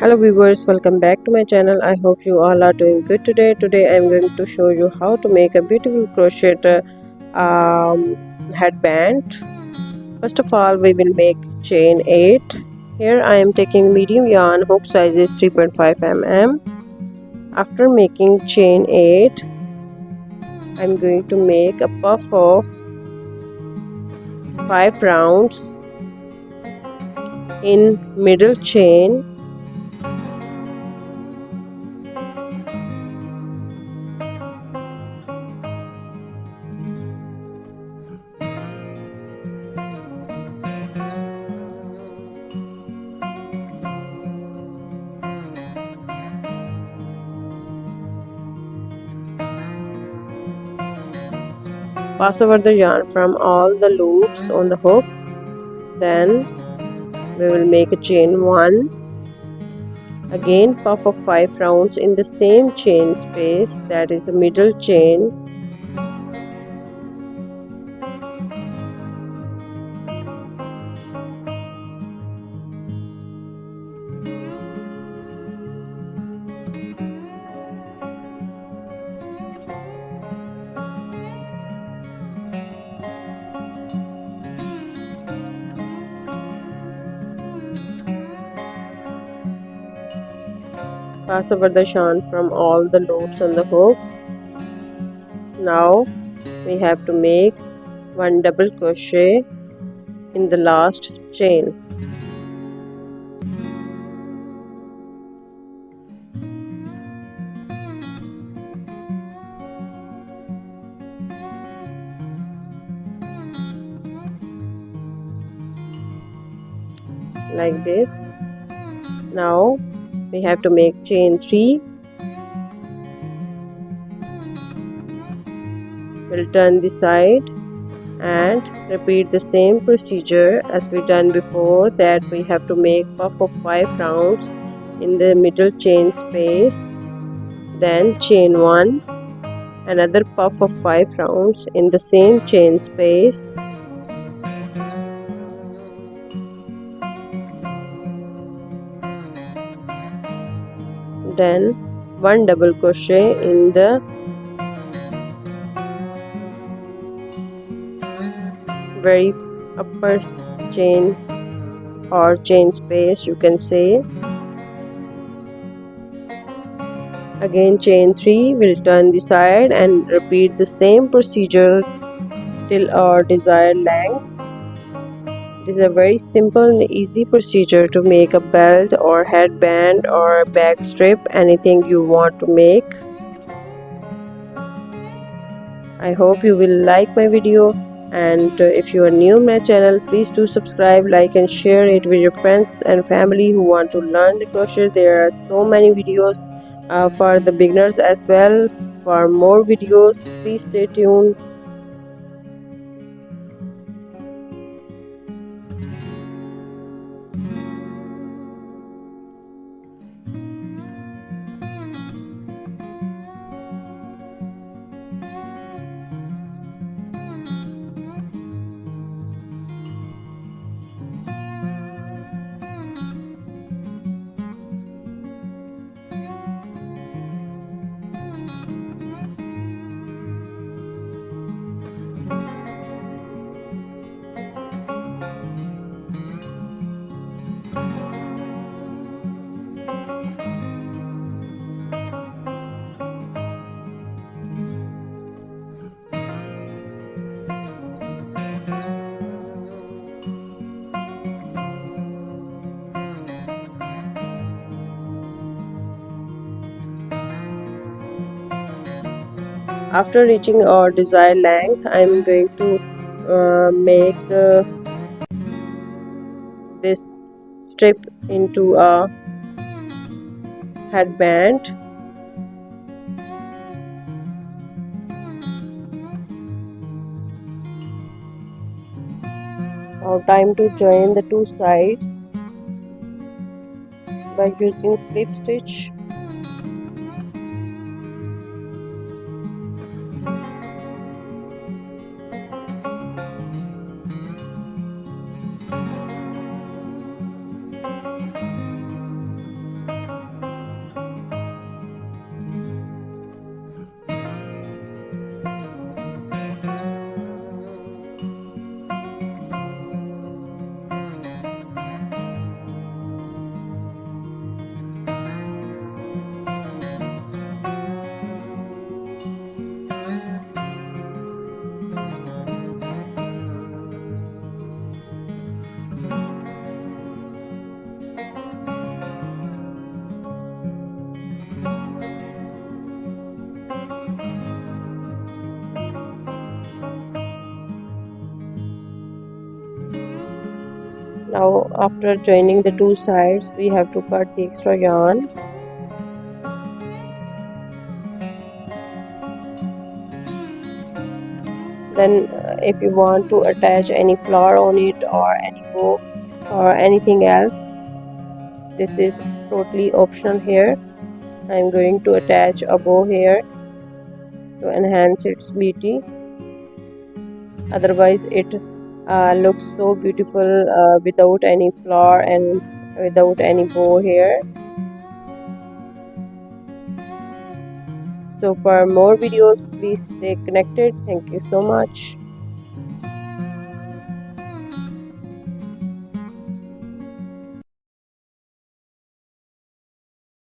Hello viewers, welcome back to my channel. I hope you all are doing good today. Today I am going to show you how to make a beautiful crochet headband. First of all, we will make chain 8. Here I am taking medium yarn, hook size is 3.5 mm. After making chain 8, I am going to make a puff of 5 rounds in middle chain. Pass over the yarn from all the loops on the hook. Then we will make a chain 1. Again puff of 5 rounds in the same chain space, that is a middle chain. Pass over the yarn from all the loops on the hook. Now we have to make 1 double crochet in the last chain. Like this. Now we have to make chain 3. We'll turn the side and repeat the same procedure as we done before, that we have to make puff of 5 rounds in the middle chain space, then chain 1, another puff of 5 rounds in the same chain space, then 1 double crochet in the very upper chain or chain space, you can say. Again chain 3, we'll turn the side and repeat the same procedure till our desired length. It is a very simple and easy procedure to make a belt or headband or bag strip, anything you want to make. I hope you will like my video, and if you are new on my channel, please do subscribe, like and share it with your friends and family who want to learn the crochet. There are so many videos for the beginners as well. For more videos, please stay tuned. After reaching our desired length, I am going to make this strip into a headband. Now time to join the two sides by using slip stitch. Now after joining the two sides, we have to cut the extra yarn. Then if you want to attach any flower on it or any bow or anything else, this is totally optional here. I'm going to attach a bow here to enhance its beauty. Otherwise it looks so beautiful without any flower and without any bow here. So for more videos, please stay connected. Thank you so much.